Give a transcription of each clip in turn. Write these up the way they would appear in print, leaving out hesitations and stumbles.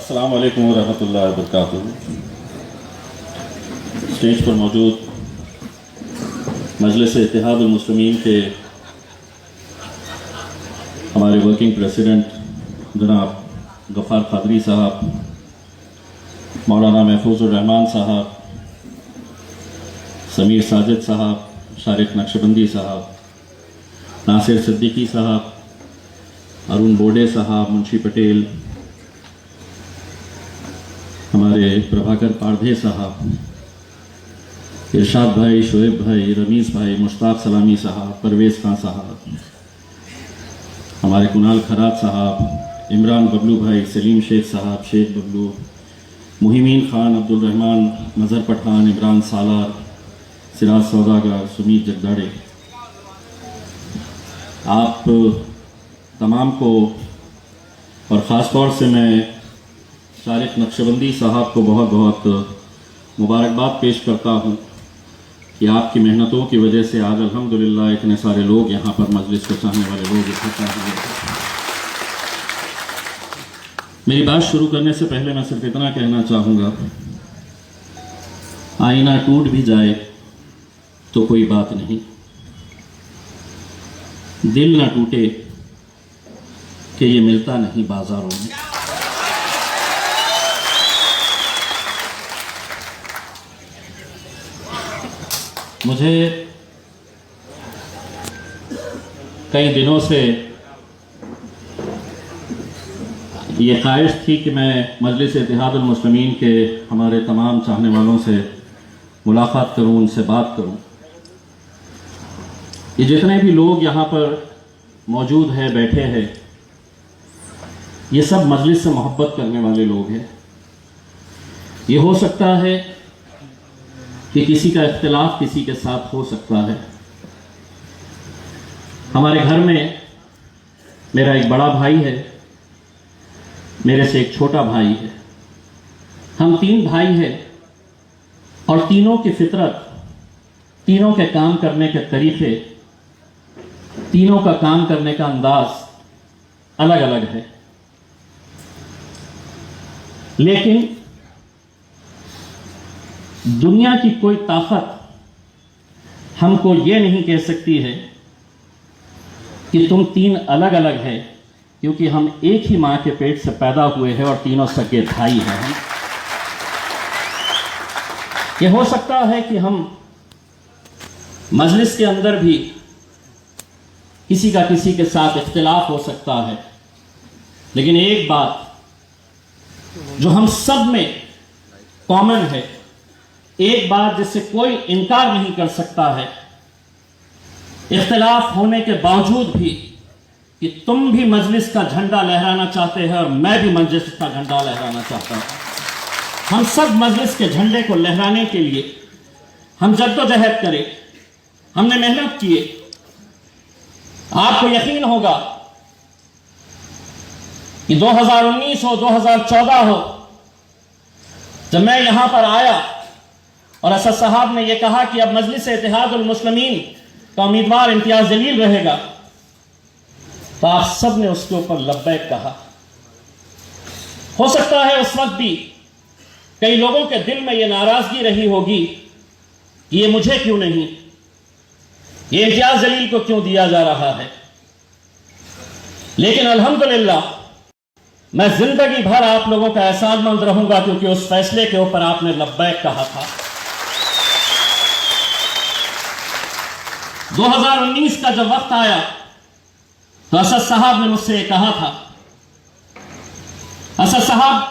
अस्सलाम वालेकुम रहमतुल्लाहि व बरकातुहू। स्टेज पर मौजूद मजलिस इत्तेहादुल मुस्लिमीन के हमारे वर्किंग प्रेसिडेंट जनाब गफ़ार क़ादरी साहब, मौलाना महफूजुर रहमान साहब, समीर साजिद साहब, शारिक नक्शबंदी साहब, नासिर सिद्दीकी साहब, अरुण बोडे साहब, मुंशी पटेल, हमारे प्रभाकर पारधे साहब, इरशाद भाई, शोएब भाई, रमीज़ भाई, मुश्ताक सलामी साहब, परवेज़ खान साहब, हमारे कुणाल खरात साहब, इमरान बबलू भाई, सलीम शेख साहब, शेख बबलू, मुहिमीन खान, अब्दुल रहमान, मज़हर पठान, इमरान सालार, सिराज सौदागर, सुमीत जगदाड़े, आप तमाम को और ख़ास तौर से मैं शारिक नक्शबंदी साहब को बहुत बहुत मुबारकबाद पेश करता हूँ कि आपकी मेहनतों की वजह से आज अल्हम्दुलिल्लाह इतने सारे लोग यहाँ पर मजलिस को चाहने वाले लोग इकट्ठा हुए हैं। मेरी बात शुरू करने से पहले मैं सिर्फ इतना कहना चाहूँगा, आईना टूट भी जाए तो कोई बात नहीं, दिल ना टूटे कि ये मिलता नहीं बाजारों में। मुझे कई दिनों से ये ख्वाहिश थी कि मैं मजलिस इत्तेहादुल मुस्लिमीन के हमारे तमाम चाहने वालों से मुलाकात करूं, उनसे बात करूं। ये जितने भी लोग यहाँ पर मौजूद हैं, बैठे हैं, ये सब मजलिस से मोहब्बत करने वाले लोग हैं। ये हो सकता है कि किसी का इख्तिलाफ किसी के साथ हो सकता है। हमारे घर में मेरा एक बड़ा भाई है, मेरे से एक छोटा भाई है, हम तीन भाई हैं और तीनों की फितरत, तीनों के काम करने के तरीके, तीनों का काम करने का अंदाज अलग अलग है। लेकिन दुनिया की कोई ताकत हमको ये नहीं कह सकती है कि तुम तीन अलग अलग है, क्योंकि हम एक ही मां के पेट से पैदा हुए हैं और तीनों सगे भाई हैं हम। ये हो सकता है कि हम मजलिस के अंदर भी किसी का किसी के साथ इख्तिलाफ हो सकता है, लेकिन एक बात जो हम सब में कॉमन है, एक बात जिससे कोई इनकार नहीं कर सकता है, इख्तिलाफ होने के बावजूद भी, कि तुम भी मजलिस का झंडा लहराना चाहते हैं और मैं भी मजलिस का झंडा लहराना चाहता हूं। हम सब मजलिस के झंडे को लहराने के लिए हम जद्दोजहद करें, हमने मेहनत की। आपको यकीन होगा कि 2019 हो, 2014 हो, जब मैं यहां पर आया और असद साहब ने यह कहा कि अब मजलिस इत्तेहादुल मुस्लिमीन का उम्मीदवार इम्तियाज जलील रहेगा, तो आप सब ने उसके ऊपर लब्बैक कहा। हो सकता है उस वक्त भी कई लोगों के दिल में यह नाराजगी रही होगी कि ये मुझे क्यों नहीं, ये इम्तियाज जलील को क्यों दिया जा रहा है। लेकिन अल्हम्दुलिल्लाह मैं जिंदगी भर आप लोगों का एहसानमंद रहूंगा, क्योंकि उस फैसले के ऊपर आपने लब्बैक कहा था। 2019 का जब वक्त आया तो असद साहब ने मुझसे कहा था, असद साहब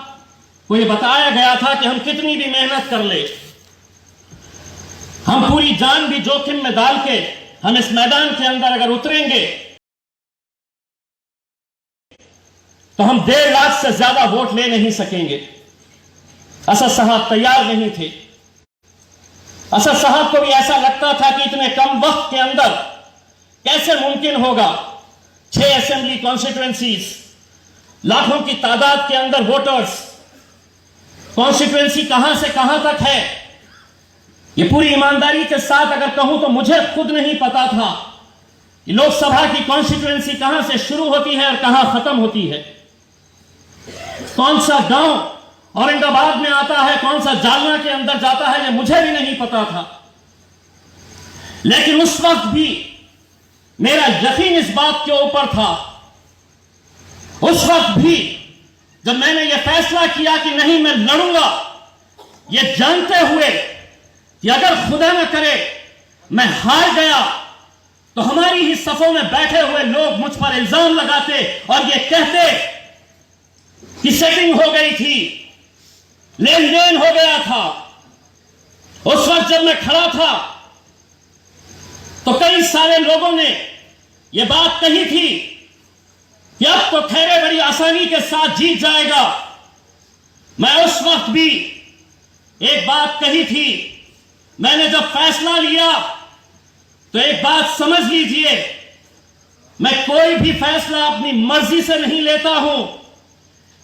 को यह बताया गया था कि हम कितनी भी मेहनत कर ले, हम पूरी जान भी जोखिम में डाल के हम इस मैदान के अंदर अगर उतरेंगे तो हम 1.5 लाख से ज्यादा वोट ले नहीं सकेंगे। असद साहब तैयार नहीं थे। असद साहब को भी ऐसा लगता था कि इतने कम वक्त के अंदर कैसे मुमकिन होगा 6 असेंबली कॉन्स्टिट्यूएंसीज, लाखों की तादाद के अंदर वोटर्स, कॉन्स्टिट्यूएंसी कहां से कहां तक है। ये पूरी ईमानदारी के साथ अगर कहूं तो मुझे खुद नहीं पता था कि लोकसभा की कॉन्स्टिट्यूएंसी कहां से शुरू होती है और कहां खत्म होती है। कौन सा गांव औरंगाबाद में आता है, कौन सा जालना के अंदर जाता है, ये मुझे भी नहीं पता था। लेकिन उस वक्त भी मेरा यकीन इस बात के ऊपर था, उस वक्त भी जब मैंने यह फैसला किया कि नहीं मैं लड़ूंगा, यह जानते हुए कि अगर खुदा न करे मैं हार गया तो हमारी ही सफों में बैठे हुए लोग मुझ पर इल्जाम लगाते और ये कहते कि सेटिंग हो गई थी, लेन देन हो गया था। उस वक्त जब मैं खड़ा था तो कई सारे लोगों ने यह बात कही थी कि अब तो खैरे बड़ी आसानी के साथ जीत जाएगा। मैं उस वक्त भी एक बात कही थी, मैंने जब फैसला लिया तो एक बात समझ लीजिए, मैं कोई भी फैसला अपनी मर्जी से नहीं लेता हूं,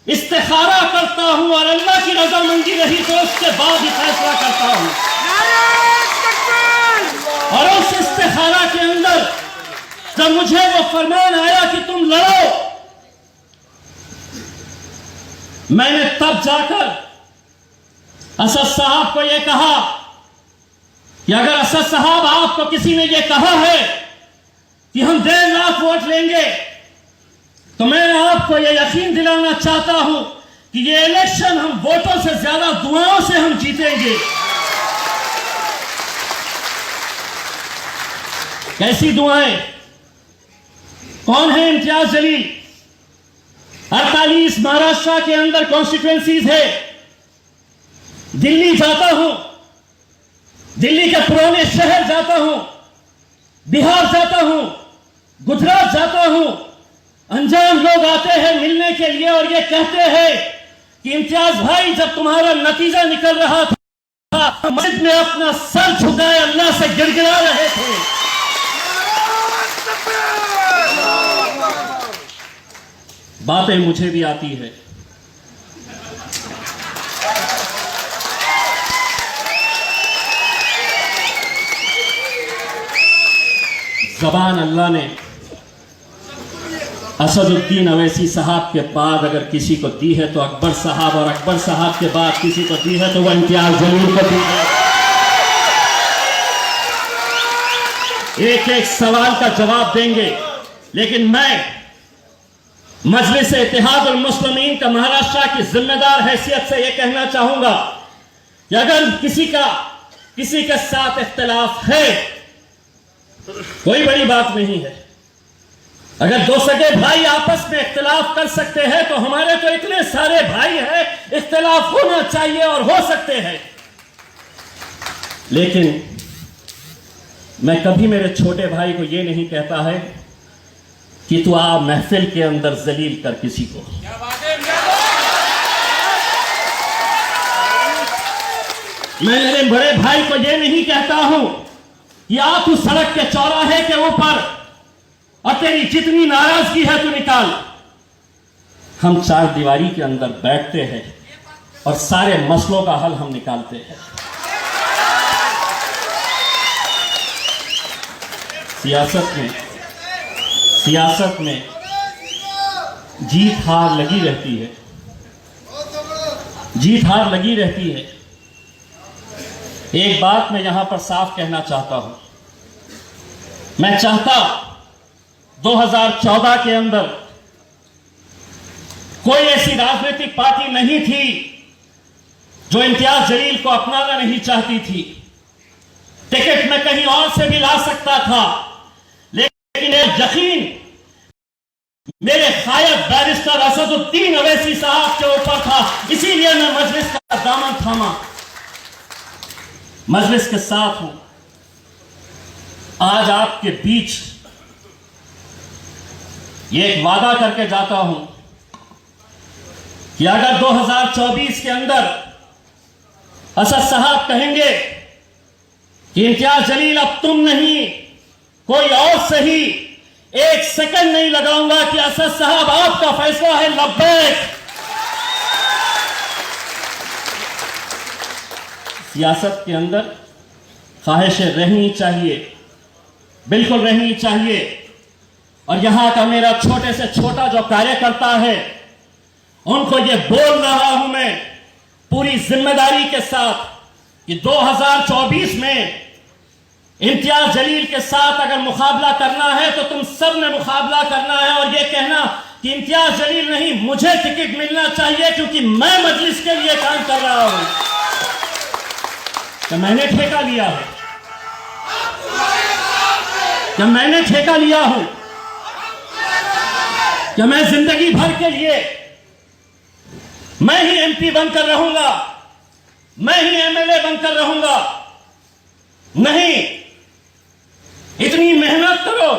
इस्तिखारा करता हूं और अल्लाह की रजामंदी रही तो उसके बाद ही फैसला करता हूं। और उस इस्तिखारा के अंदर जब मुझे वो फरमान आया कि तुम लड़ो, मैंने तब जाकर असद साहब को यह कहा कि अगर असद साहब आपको किसी ने यह कहा है कि हम 1.5 लाख वोट लेंगे तो मैं आपको यह यकीन दिलाना चाहता हूं कि यह इलेक्शन हम वोटों से ज्यादा दुआओं से हम जीतेंगे। कैसी दुआएं? कौन है इम्तियाज जलील? 48 महाराष्ट्र के अंदर कॉन्स्टिट्यूएंसीज है। दिल्ली जाता हूं, दिल्ली के पुराने शहर जाता हूं, बिहार जाता हूं, गुजरात जाता हूं, अनजान लोग आते हैं मिलने के लिए और ये कहते हैं कि इम्तियाज भाई जब तुम्हारा नतीजा निकल रहा था मस्जिद में अपना सर झुकाए अल्लाह से गिड़गिड़ा रहे थे। बातें मुझे भी आती है। ज़बान अल्लाह ने असदुद्दीन अवैसी साहब के बाद अगर किसी को दी है तो अकबर साहब, और अकबर साहब के बाद किसी को दी है तो वह इम्तियाज जलील को दी है। एक एक सवाल का जवाब देंगे, लेकिन मैं मजलिस इत्तेहादुल मुस्लिमीन का महाराष्ट्र की जिम्मेदार हैसियत से यह कहना चाहूंगा कि अगर किसी के साथ इख्तिलाफ है, कोई बड़ी बात नहीं है। अगर दो सगे भाई आपस में इख्तिलाफ कर सकते हैं तो हमारे तो इतने सारे भाई हैं, इख्तिलाफ होना चाहिए और हो सकते हैं। लेकिन मैं कभी मेरे छोटे भाई को यह नहीं कहता है कि तू आ महफिल के अंदर जलील कर किसी को। मैं मेरे बड़े भाई को यह नहीं कहता हूं कि आ तू सड़क के चौराहे के ऊपर और तेरी जितनी नाराजगी है तू निकाल। हम चार दीवारी के अंदर बैठते हैं और सारे मसलों का हल हम निकालते हैं। सियासत में जीत हार लगी रहती है, जीत हार लगी रहती है। एक बात मैं यहां पर साफ कहना चाहता हूं, मैं चाहता 2014 के अंदर कोई ऐसी राजनीतिक पार्टी नहीं थी जो इम्तियाज जलील को अपनाना नहीं चाहती थी। टिकट मैं कहीं और से भी ला सकता था, लेकिन यकीन मेरे खायब बैरिस्टर असदुद्दीन अवैसी साहब के ऊपर था, इसीलिए मैं मजलिस का दामन थामा, मजलिस के साथ हूं। आज आपके बीच ये एक वादा करके जाता हूं कि अगर 2024 के अंदर असद साहब कहेंगे कि इम्तियाज जलील अब तुम नहीं कोई और सही, एक सेकंड नहीं लगाऊंगा कि असद साहब आपका फैसला है, लब्बैक। सियासत के अंदर ख्वाहिशें रहनी चाहिए, बिल्कुल रहनी चाहिए। और यहां का मेरा छोटे से छोटा जो कार्यकर्ता है उनको ये बोल रहा हूं मैं पूरी जिम्मेदारी के साथ कि 2024 में इम्तियाज जलील के साथ अगर मुकाबला करना है तो तुम सब ने मुकाबला करना है और ये कहना कि इम्तियाज जलील नहीं, मुझे टिकट मिलना चाहिए क्योंकि मैं मजलिस के लिए काम कर रहा हूं। क्या मैंने ठेका लिया है? क्या मैंने ठेका लिया हूं? क्या मैं जिंदगी भर के लिए मैं ही एमपी बनकर रहूंगा, मैं ही एमएलए बनकर रहूंगा? नहीं, इतनी मेहनत करो,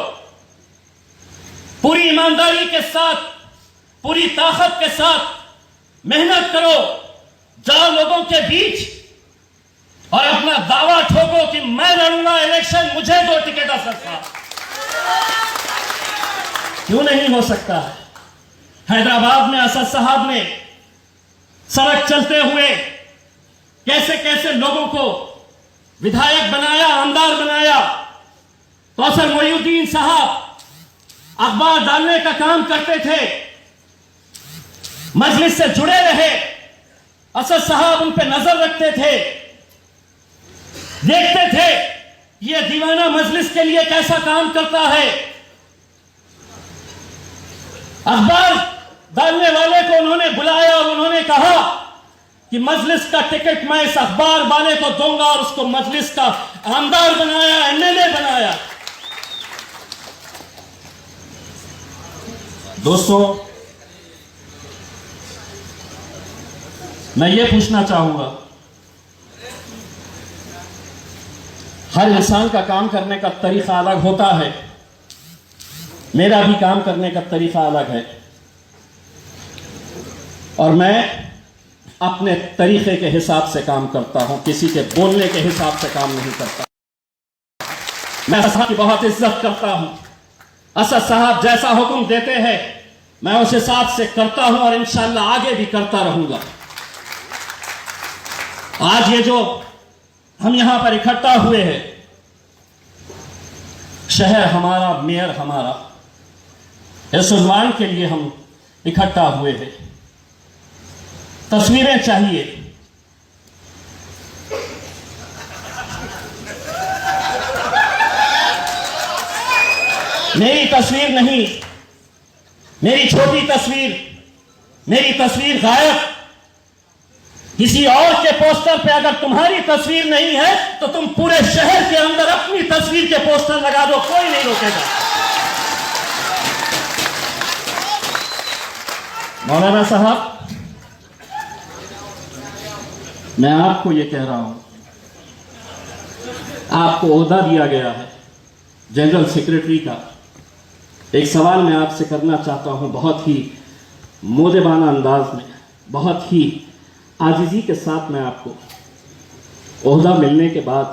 पूरी ईमानदारी के साथ, पूरी ताकत के साथ मेहनत करो, जाओ लोगों के बीच और अपना दावा ठोको कि मैं लड़ूंगा इलेक्शन, मुझे 2 टिकट आ सकता। क्यों नहीं हो सकता है? हैदराबाद में असद साहब ने सड़क चलते हुए कैसे कैसे लोगों को विधायक बनाया, आमदार बनाया। कौसर मोइनुद्दीन साहब अखबार डालने का काम करते थे, मजलिस से जुड़े रहे, असद साहब उन पे नजर रखते थे, देखते थे ये दीवाना मजलिस के लिए कैसा काम करता है। अखबार डालने वाले को उन्होंने बुलाया और उन्होंने कहा कि मजलिस का टिकट मैं इस अखबार वाले को दूंगा और उसको मजलिस का आमदार बनाया, एमएलए बनाया। दोस्तों, मैं ये पूछना चाहूंगा, हर इंसान का काम करने का तरीका अलग होता है, मेरा भी काम करने का तरीका अलग है और मैं अपने तरीके के हिसाब से काम करता हूं, किसी के बोलने के हिसाब से काम नहीं करता। मैं असद साहब की बहुत इज्जत करता हूं, असद साहब जैसा हुक्म देते हैं मैं उस हिसाब से करता हूं और इंशाअल्लाह आगे भी करता रहूंगा। आज ये जो हम यहां पर इकट्ठा हुए हैं, शहर हमारा, मेयर हमारा, इस उन्वान के लिए हम इकट्ठा हुए हैं। तस्वीरें चाहिए, मेरी तस्वीर नहीं, मेरी छोटी तस्वीर, मेरी तस्वीर गायब। किसी और के पोस्टर पे अगर तुम्हारी तस्वीर नहीं है तो तुम पूरे शहर के अंदर अपनी तस्वीर के पोस्टर लगा दो, कोई नहीं रोकेगा। मौलाना साहब, मैं आपको ये कह रहा हूं, आपको ओहदा दिया गया है जनरल सेक्रेटरी का। एक सवाल मैं आपसे करना चाहता हूं, बहुत ही मोदेबाना अंदाज में, बहुत ही आजिज़ी के साथ मैं आपको, ओहदा मिलने के बाद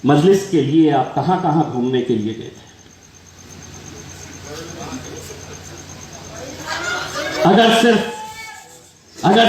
मजलिस के लिए आप कहां कहां घूमने के लिए गए थे? अगर